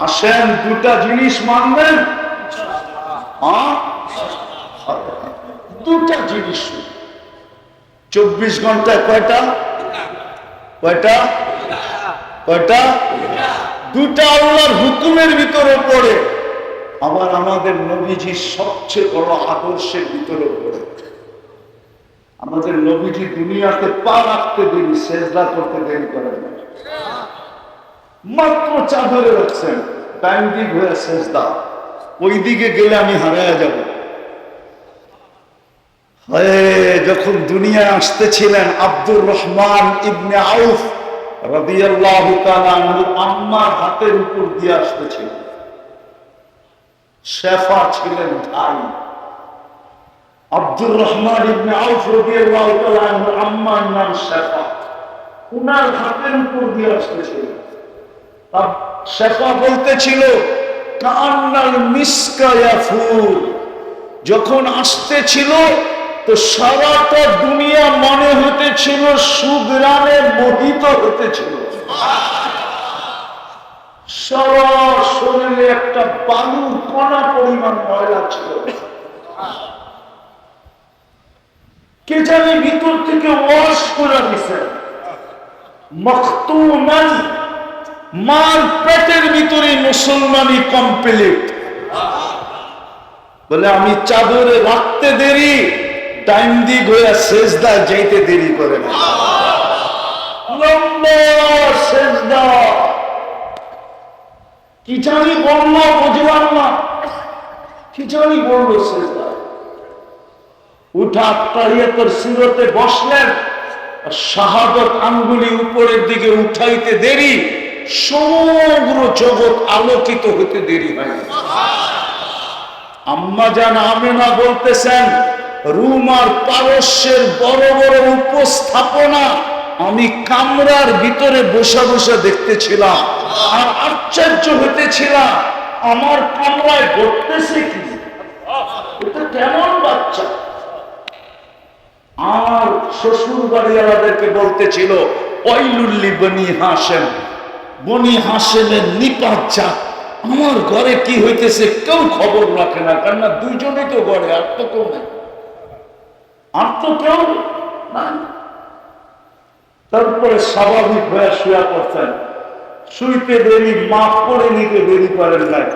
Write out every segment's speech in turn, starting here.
আসেন দুটা জিনিস মানবেন, দুটা জিনিস। 24 ঘন্টায় কয়টা কয়টা কয়টা? দুটা আল্লাহর হুকুমের ভিতরে পড়ে, আবার আমাদের নবীজির সবচেয়ে বড় আদর্শের ভিতরে পড়ে। আমাদের নবীজি দুনিয়াতে পা রাখতে দেরি, সেজদা করতে দেরি করেন না। মাত্র চাদরে রাখছেন, ডাইন দিক হয়ে সেজদা, ওই দিকে গেলে আমি হারায়া যাব। যখন দুনিয়ায় আসতেছিলেন আব্দুর রহমান ইবনে আউফ রাদিয়াল্লাহু তাআলা আনহু আম্মার হাতের উপর দিয়ে আসতেছিলেন। শেফা ছিলেন ভাই। আব্দুর রহমান ইবনে আউফ রাদিয়াল্লাহু তাআলা আনহু আম্মার নাম শেফা, উনার হাতের উপর দিয়ে আসতেছিলেন। শেফা বলতেছিল কান্নাল মিসকা ইয়াফুর, যখন আসতেছিল তো সারাটা দুনিয়া মনে হতেছিল সুগ্রামে মোহিত হতেছিল। সারা শরীরে একটা বালুর কণা পরিমাণ ময়লা ছিল। কে জানি ভিতর থেকে ওয়াশ করে দিছে। মখতুমান, মার পেটের ভিতরে মুসলমানি কমপ্লিট। বলে আমি চাদরে রাখতে দেরি, ডাইন দিক হয়ে সেজদায় যাইতে দেরি করে না। লম্বা সেজদা, কি জানি বললো বুঝলাম না, কি জানি বললো সেজদা। উঠা তাহিয়াতুর সিরতে বসলেন, শাহাদত আঙ্গুলি উপরের দিকে উঠাইতে দেরি, সমগ্র জগৎ আলোকিত হতে দেরি হয়। আম্মা জান আমেনা বলতেছেন রুম আর পারস্যের বড় বড় উপস্থাপনা আমি কামরার ভিতরে বসে বসে দেখতেছিলাম, আর আশ্চর্য হইতেছিলাম আমার কামরায় ঘটতেছে কি, এটা কেমন বাচ্চা। আর শ্বশুর বাড়িওয়ালাদেরকে বলতেছিল ওয়াইলুল্লি বনি হাশেম, বনি হাশেমের নিপাত জাত, আমার ঘরে কি হইতেছে কেউ খবর রাখে না, কেননা দুইজনেই তো ঘরে, আর তো কেউ নাই, আর তো কেউ নাই। তারপরে স্বাভাবিক হয়ে শুয়া করছেন, শুইতে দেরি, মাফ করে নিতে দেরি করেন নাই,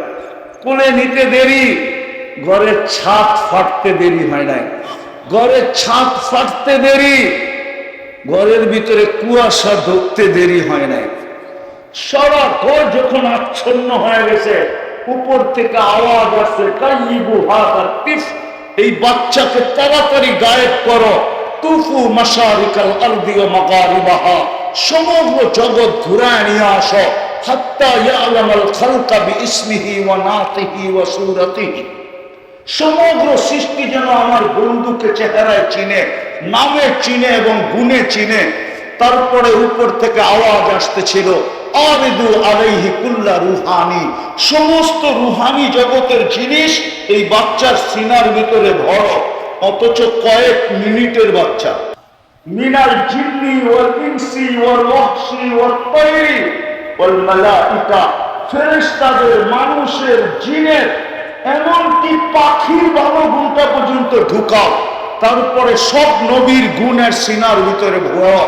কোলে নিতে দেরি, ঘরের ছাদ ফাটতে দেরি হয় নাই, ঘরের ছাদ ফাটতে দেরি, ঘরের ভিতরে কুয়াশা ঢুকতে দেরি হয় নাই। সারা ঘর যখন আচ্ছন্ন হয়ে গেছে, উপর থেকে আওয়াজ আসছে কাইয়িবু হাদা তিফ, এই বাচ্চাকে তাড়াতাড়ি গায়েব করো, তুফু মাশারিকাল আরদি ওয়া মাগারিবাহা, সমগ্র জগৎ ঘুরায় নিয়ে আসো, হাত্তা ইয়ালামাল খালকা বিইসমিহি ওয়া নাতিহি ওয়া সূরাতিহি, সমগ্র সৃষ্টি যেন আমার বন্ধুকে চেহারায় চিনে, নামে চিনে এবং গুণে চিনে। তারপরে উপর থেকে আওয়াজ আসতেছিল আরিদু আলাইহি কুল্লা রুহানি, সমস্ত রুহানি জগতের জিনিস এই বাচ্চার সিনার ভিতরে ভরো। অথচ কয়েক মিনিটের বাচ্চা। মিনাল জিন্নি ওয়াল ইনসি ওয়াল ওয়াহশি ওয়াত তায়রি ওয়াল মালাইকা, ফেরেশতাদের, মানুষের, জিনের, এমনকি পাখির ভালো গুণটা পর্যন্ত ঢুকাও। তারপরে সব নবীর গুণের সিনার ভিতরে ভরো।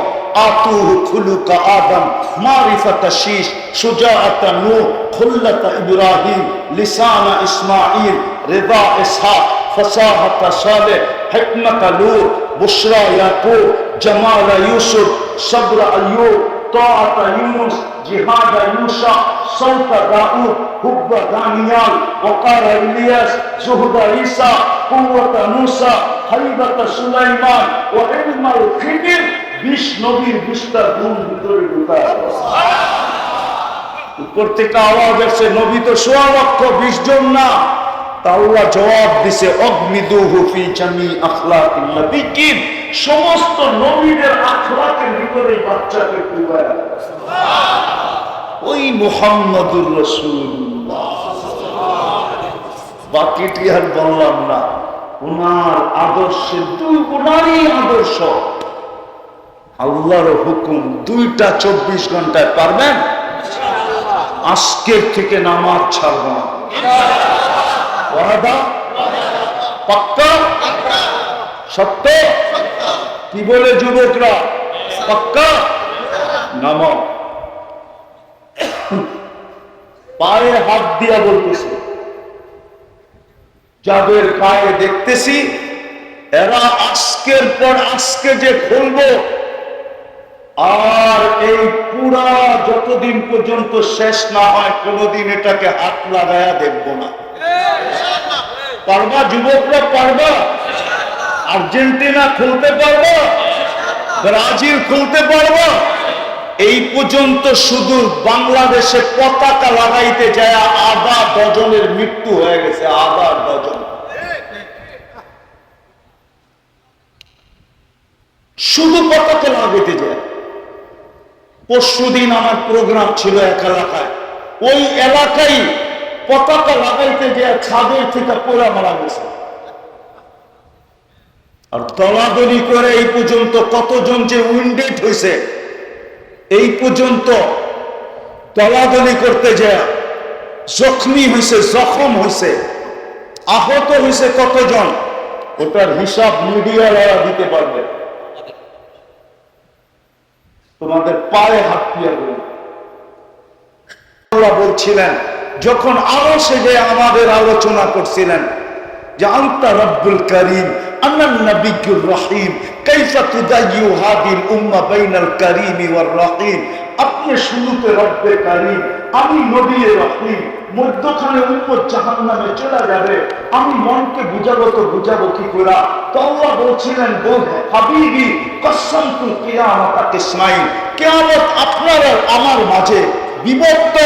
আতুহু খুলুকা আদম, মারিফাতা শীশ, সুজাআতা নূহ, খুল্লাতা ইব্রাহিম, লিসানা ইসমাঈল, রিদা ইসহাক, ফাসাহাতা সালেহ, হিকমাতা লূত, বুশরা ইয়াকুব, জামালা ইউসুফ, সবরা আইয়ুব, তাআতা ইউনুস, জিহাদা ইউসা, সাউতা দাউদ, হুব্বা দানিয়াল, ওয়াকারা ইলিয়াস, জুহদা ঈসা, কুওয়াতা মূসা, হাইবাতা সুলাইমান, ওয়া ইলমাল খিদির। 20 নবীর 20টা গুণ ভিতরে ঢুকায়। উপর থেকে আওয়াজ আসছে নবী তো 1.5 লক্ষ, 20 জন না। তা আল্লাহ জবাব দিছে অগমিদুহু ফি জামি আখলাকিন নবিয়্যিন, সমস্ত নবীদের আখলাকের ভিতরে বাচ্চাকে ডুবায়। ওই মুহাম্মাদুর রাসূলুল্লাহ, বাকিটি আর বললাম না। ওনার আদর্শে ওনারই আদর্শ, আল্লাহর হুকুম, দুইটা 24 ঘন্টায় পারবেন? আজকের থেকে নামাজ ছাড়ব না। ওয়াদা? পাক্কা? সত্য? কি বলে যুবকরা? পাক্কা? নামাজ। পায়ে হাত দিয়া বলতেছে, যাদের পায়ে দেখতেছি এরা আজকের পর আজকে যে খুলবো, আর এই পুরা যতদিন পর্যন্ত শেষ না হয় কোনদিন এটাকে হাত লাগায়া দেখবো না। পারবা যুবকরা? পারবা? আর্জেন্টিনা খুলতে পারবা? ব্রাজিল খুলতে পারবা? এই পর্যন্ত শুধু বাংলাদেশে পতাকা লাগাইতে যায় আধা ডজনের মৃত্যু হয়ে গেছে। আধা ডজন। শুধু পতাকা লাগাইতে যায়। পরশুদিন আমার প্রোগ্রাম ছিল এক এলাকায়, ওই এলাকায় পতাকা লাগাইতে যায় ছাদের থেকে পোড়া মারা গেছে। আর দলাদলি করে এই পর্যন্ত কতজন যে উইন্ডেড হয়েছে, এই পর্যন্ত দলাদলি করতে যায় জখমি হয়েছে, জখম হয়েছে, আহত হয়েছে কতজন, ওটার হিসাব মিডিয়ারা দিতে পারবে। তোমাদের পায়ে হাত দিয়া বলছিলেন যখন আরো সে যে আমাদের আলোচনা করছিলেন যে আনতা রব্বুল করিম আন্নান নবিয়্যুর রহিম কাইফা তুদাইয়ু হাদিল উম্মাহ বাইনাল করিম ওয়ার রহিম। আপনি শুরুতে রব্বে করিম, আমি নবী রহিম, মধ্যখানে উম্মত জাহান্নামে চলে যাবে, আমি মনকে বুঝাবো তো বুঝাবো কি করে? তো আল্লাহ বলছিলেন বল হাবিবি কসমতু কিয়ামত কিসমাইন, কিয়ামত আপনার আর আমার মাঝে বিভক্ত।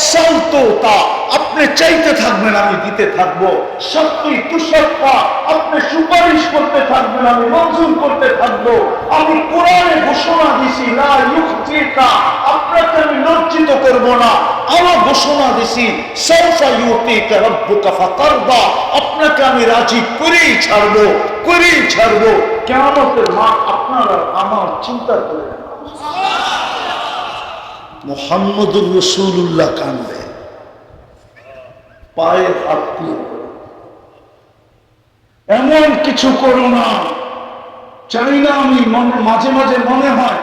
সালতোতা, আপনি চাইতে থাকবেন আমি দিতে থাকবো। সত্যি তুষাপ্পা, আপনি সুপারিশ করতে থাকবেন আমি মঞ্জুর করতে থাকবো। আমি কোরআনে ঘোষণা দিছি লা ইউখজিকা, আপনাকে আমি লজ্জিত করব না। আরো ঘোষণা দিছি সাউফা ইউতিকা রাব্বুকা ফাতারদা, আপনাকে আমি রাজি করেই ছাড়বো, করেই ছাড়বো। কিয়ামতের মাঠ আপনারা আমার চিন্তা করে মুহাম্মদুর রাসূলুল্লাহ কান্দে, পায়ে হাত দিয়ে এমন কিছু করো না। চাই না আমি মাঝে মাঝে মনে হয়,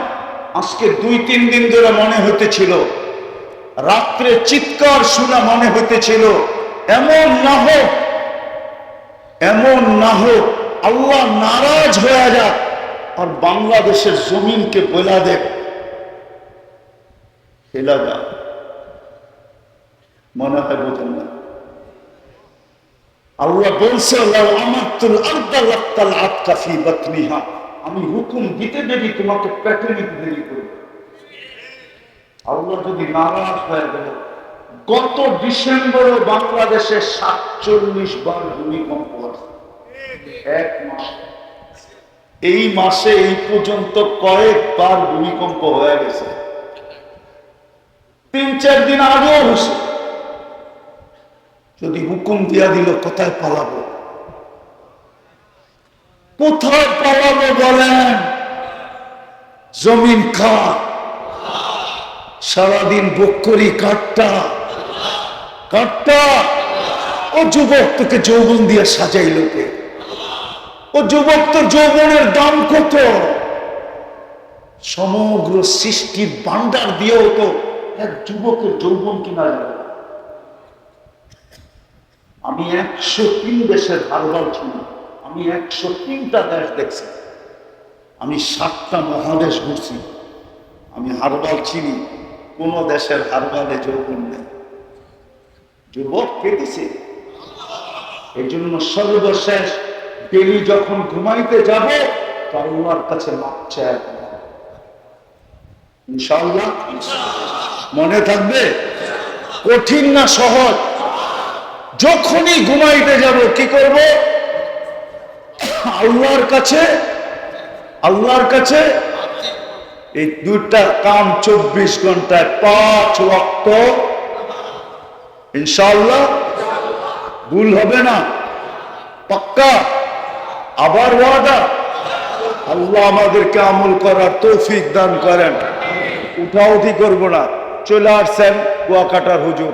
আজকে 2-3 দিন ধরে মনে হইতেছিল, রাত্রে চিৎকার শোনা মনে হইতেছিল, এমন না হোক, এমন না হোক আল্লাহ নারাজ হয়ে যাক আর বাংলাদেশের জমিনকে বলা দেখ হেলা যা। মনে হয় বোঝেন না? আল্লাহ বলছে আমি হুকুম দিতে দেরি তোমাকে পেটে নিতে দেরি করব। আল্লাহ যদি নারাজ হয়ে গেল, গত ডিসেম্বরে বাংলাদেশে 47 বার ভূমিকম্প আছে এক মাসে। এই মাসে এই পর্যন্ত কয়েকবার ভূমিকম্প হয়ে গেছে। 3-4 দিন আগেও হয়েছে। যদি হুকুম দিয়া দিল কোথায় পালাবো? কোথায় পালাবো বলেন? জমিন খা, সারাদিন বক্করি কাটটা কাটটা। ও যুবক, তোকে যৌবন দিয়ে সাজাইল কে? ও যুবক, তোর যৌবনের দাম কত? সমগ্র সৃষ্টির ভান্ডার দিয়েও তো এক যুবকের যৌবন কিনা যাবে। আমি 103 দেশের হারবাল চিনি, আমি 103টা দেশ দেখছি, আমি 7টা মহাদেশ ঘুরছি, আমি হারবাল চিনি। কোন দেশের হারবালে যৌবন নেই। যুবক কেটেছে। এই জন্য সর্বশেষ ডেলি যখন ঘুমাইতে যাব তো আল্লাহর কাছে মাপ চাই। ইনশাআল্লাহ মনে থাকবে? কঠিন না সহজ? যখনই ঘুমাইতে যাব কি করব? আল্লাহর কাছে, আল্লাহর কাছে এই দুইটা কাম 24 ঘন্টায় 5 ওয়াক্ত ইনশাআল্লাহ ভুল হবে না। পাক্কা? আবার ওয়াদা? আল্লাহ আমাদেরকে আমল করার তৌফিক দান করেন। উঠাউঠি করবো না। চলে আসছেন কুয়াকাটার হুজুর